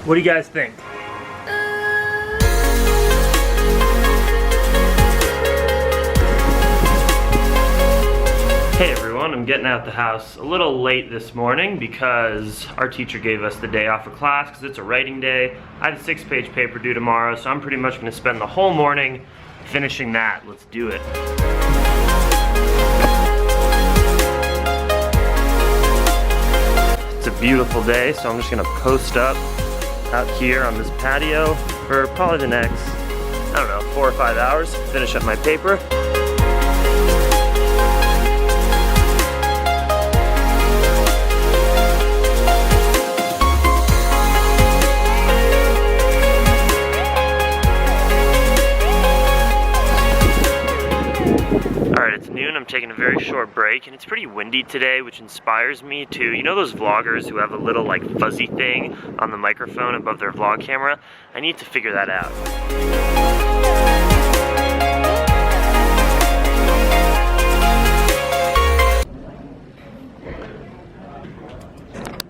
What do you guys think? Hey everyone, I'm getting out the house a little late this morning because our teacher gave us the day off of class because it's a writing day. I have a 6-page paper due tomorrow, so I'm pretty much going to spend the whole morning finishing that. Let's do it. It's a beautiful day, so I'm just going to post up out here on this patio for probably the next, I don't know, 4 or 5 hours, finish up my paper. Alright, it's noon, I'm taking a very short break, and it's pretty windy today, which inspires me to, you know those vloggers who have a little like fuzzy thing on the microphone above their vlog camera? I need to figure that out.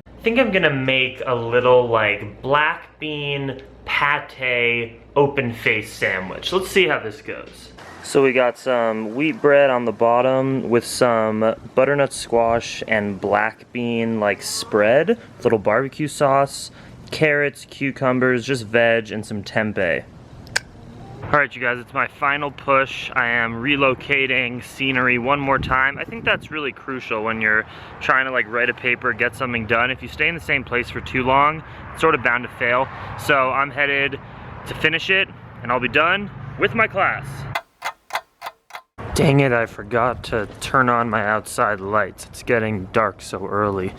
I think I'm gonna make a little like black bean pate open face sandwich. Let's see how this goes. So we got some wheat bread on the bottom with some butternut squash and black bean like spread, little barbecue sauce, carrots, cucumbers, just veg, and some tempeh. Alright you guys, it's my final push. I am relocating scenery one more time. I think that's really crucial when you're trying to like write a paper, get something done. If you stay in the same place for too long, it's sort of bound to fail. So I'm headed to finish it, and I'll be done with my class. Dang it, I forgot to turn on my outside lights. It's getting dark so early.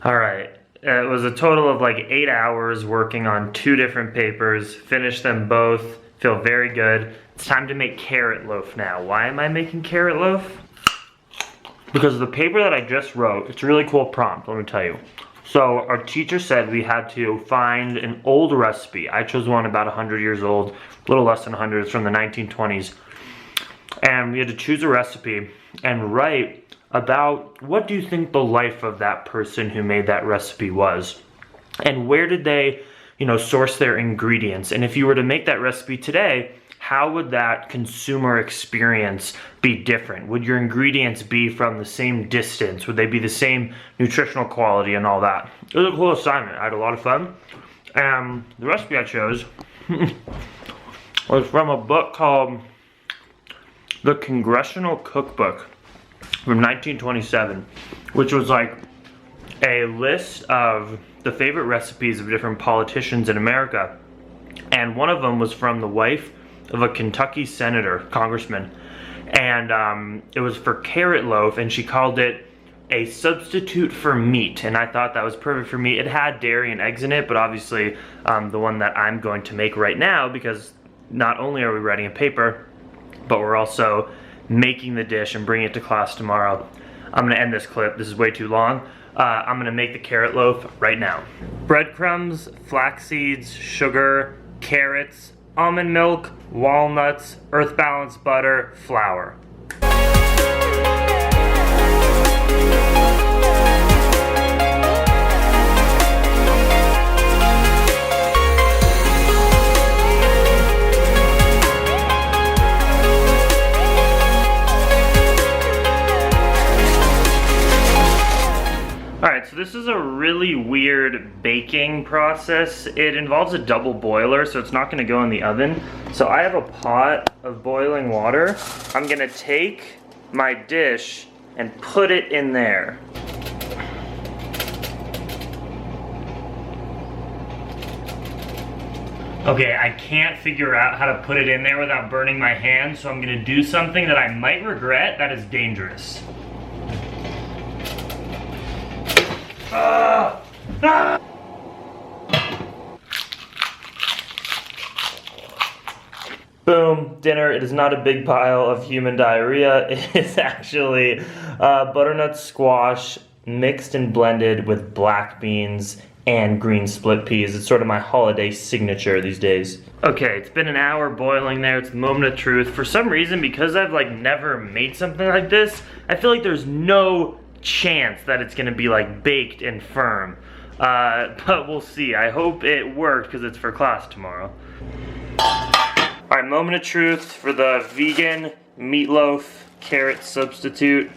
Alright, it was a total of like 8 hours working on 2 different papers. Finished them both, feel very good. It's time to make carrot loaf now. Why am I making carrot loaf? Because the paper that I just wrote, it's a really cool prompt, let me tell you. So our teacher said we had to find an old recipe. I chose one about 100 years old, a little less than 100, it's from the 1920s. And we had to choose a recipe and write about what do you think the life of that person who made that recipe was? And where did they, source their ingredients? And if you were to make that recipe today, how would that consumer experience be different? Would your ingredients be from the same distance? Would they be the same nutritional quality and all that? It was a cool assignment. I had a lot of fun. The recipe I chose was from a book called The Congressional Cookbook from 1927, which was like a list of the favorite recipes of different politicians in America. And one of them was from the wife of a Kentucky senator, congressman, and it was for carrot loaf, and she called it a substitute for meat, and I thought that was perfect for me. It had dairy and eggs in it, but obviously the one that I'm going to make right now, because not only are we writing a paper, but we're also making the dish and bringing it to class tomorrow. I'm gonna end this clip, this is way too long. I'm gonna make the carrot loaf right now. Breadcrumbs, flax seeds, sugar, carrots, almond milk, walnuts, earth balanced butter, flour. Alright, so this is a really weird baking process. It involves a double boiler, so it's not going to go in the oven. So I have a pot of boiling water. I'm going to take my dish and put it in there. Okay, I can't figure out how to put it in there without burning my hand, so I'm going to do something that I might regret that is dangerous. Boom, dinner. It is not a big pile of human diarrhea. It is actually butternut squash mixed and blended with black beans and green split peas. It's sort of my holiday signature these days. Okay, it's been an hour boiling there. It's the moment of truth. For some reason, because I've never made something like this, I feel like there's no chance that it's gonna be like baked and firm. But we'll see. I hope it worked because it's for class tomorrow. Alright, moment of truth for the vegan meatloaf carrot substitute.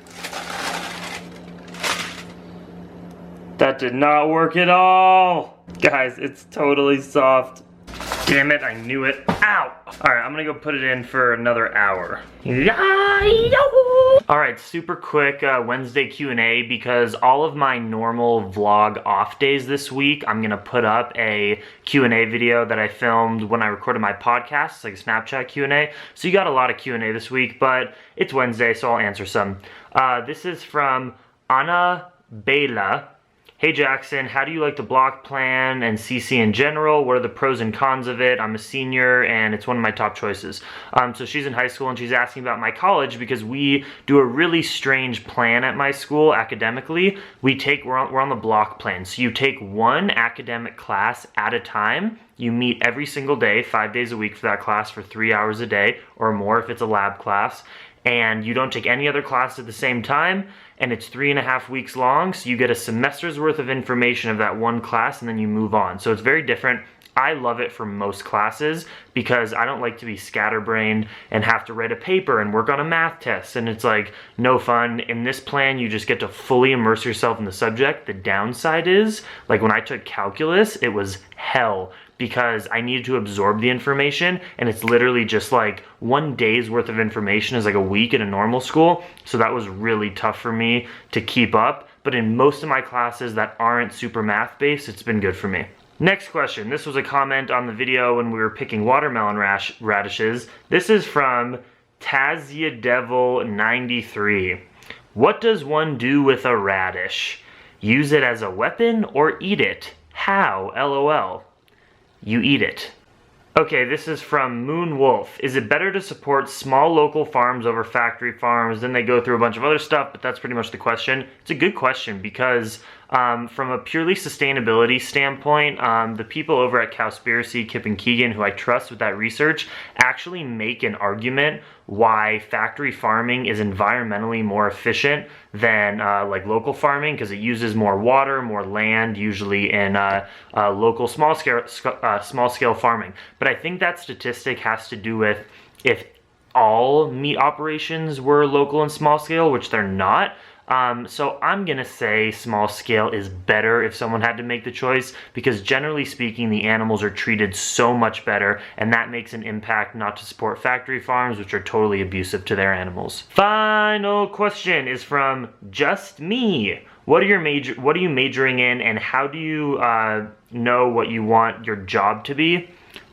That did not work at all. Guys, it's totally soft. Damn it, I knew it. Ow! Alright, I'm gonna go put it in for another hour. Alright, super quick Wednesday Q&A because all of my normal vlog off days this week, I'm gonna put up a Q&A video that I filmed when I recorded my podcast. It's like a Snapchat Q&A. So you got a lot of Q&A this week, but it's Wednesday, so I'll answer some. This is from Anna Bela. Hey Jackson, how do you like the block plan and CC in general? What are the pros and cons of it? I'm a senior and it's one of my top choices. So she's in high school and she's asking about my college because we do a really strange plan at my school academically. We're on the block plan. So you take one academic class at a time. You meet every single day, 5 days a week for that class for 3 hours a day or more if it's a lab class. And you don't take any other class at the same time, and it's 3.5 weeks long, so you get a semester's worth of information of that one class and then you move on. So it's very different. I love it for most classes because I don't like to be scatterbrained and have to write a paper and work on a math test, and it's like no fun. In this plan, you just get to fully immerse yourself in the subject. The downside is, like when I took calculus, it was hell because I needed to absorb the information, and it's literally just like 1 day's worth of information is like a week at a normal school. So that was really tough for me to keep up. But in most of my classes that aren't super math based, it's been good for me. Next question. This was a comment on the video when we were picking watermelon radishes. This is from Tazia Devil 93. What does one do with a radish? Use it as a weapon or eat it? How? LOL. You eat it. Okay, this is from Moon Wolf. Is it better to support small local farms over factory farms? Then they go through a bunch of other stuff, but that's pretty much the question. It's a good question because from a purely sustainability standpoint, the people over at Cowspiracy, Kip and Keegan, who I trust with that research, actually make an argument why factory farming is environmentally more efficient than like local farming because it uses more water, more land, usually in local small scale farming. But I think that statistic has to do with if all meat operations were local and small scale, which they're not. So I'm gonna say small scale is better if someone had to make the choice because generally speaking the animals are treated so much better, and that makes an impact not to support factory farms which are totally abusive to their animals. Final question is from Just Me. What are you majoring in, and how do you know what you want your job to be?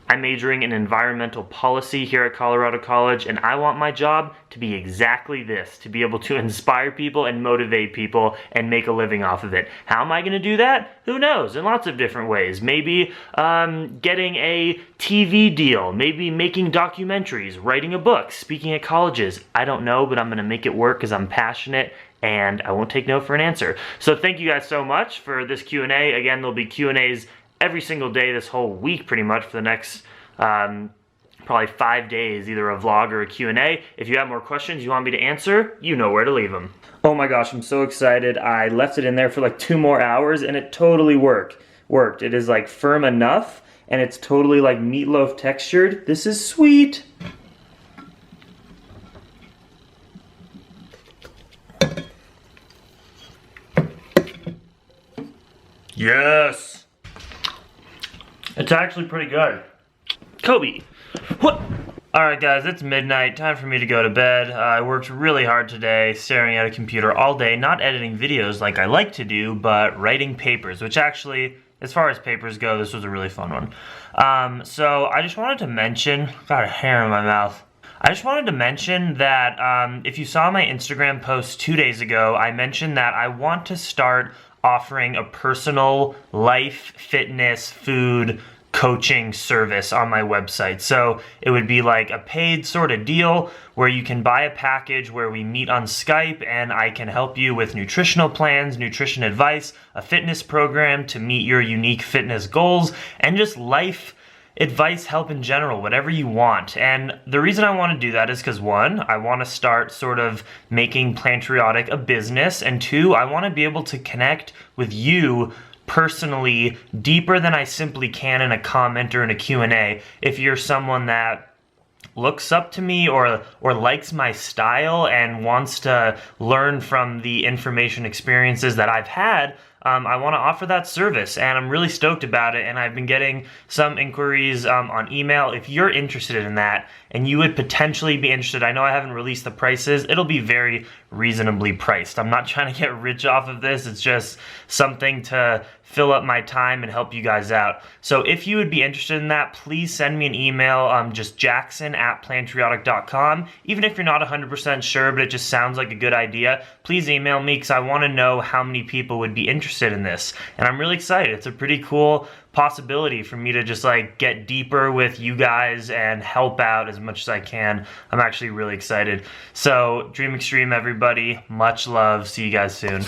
I'm majoring in environmental policy here at Colorado College, and I want my job to be exactly this, to be able to inspire people and motivate people and make a living off of it. How am I going to do that? Who knows? In lots of different ways. Maybe getting a TV deal, maybe making documentaries, writing a book, speaking at colleges. I don't know, but I'm going to make it work because I'm passionate and I won't take no for an answer. So thank you guys so much for this Q&A. Again, there'll be Q&As every single day this whole week pretty much for the next probably 5 days, either a vlog or a Q&A. If you have more questions you want me to answer, you know where to leave them. Oh my gosh, I'm so excited. I left it in there for like 2 more hours and it totally worked. It is like firm enough and it's totally like meatloaf textured. This is sweet. Yes! It's actually pretty good. Kobe! What? Alright guys, it's midnight. Time for me to go to bed. I worked really hard today, staring at a computer all day, not editing videos like I like to do, but writing papers, which actually, as far as papers go, this was a really fun one. So I just wanted to mention, got a hair in my mouth. I just wanted to mention that if you saw my Instagram post 2 days ago, I mentioned that I want to start offering a personal life, fitness, food, coaching service on my website. So it would be like a paid sort of deal where you can buy a package where we meet on Skype and I can help you with nutritional plans, nutrition advice, a fitness program to meet your unique fitness goals, and just life advice, help in general, whatever you want. And the reason I want to do that is because one, I want to start sort of making Plantriotic a business, and two, I want to be able to connect with you personally deeper than I simply can in a comment or in a Q&A. If you're someone that looks up to me or likes my style and wants to learn from the information experiences that I've had, I want to offer that service, and I'm really stoked about it. And I've been getting some inquiries on email. If you're interested in that and you would potentially be interested, I know I haven't released the prices. It'll be very reasonably priced. I'm not trying to get rich off of this. It's just something to fill up my time and help you guys out. So if you would be interested in that, please send me an email, just jackson@plantriotic.com. Even if you're not 100% sure, but it just sounds like a good idea, please email me because I want to know how many people would be interested in this. And I'm really excited. It's a pretty cool possibility for me to just like get deeper with you guys and help out as much as I can. I'm actually really excited. So dream extreme, everybody. Much love. See you guys soon.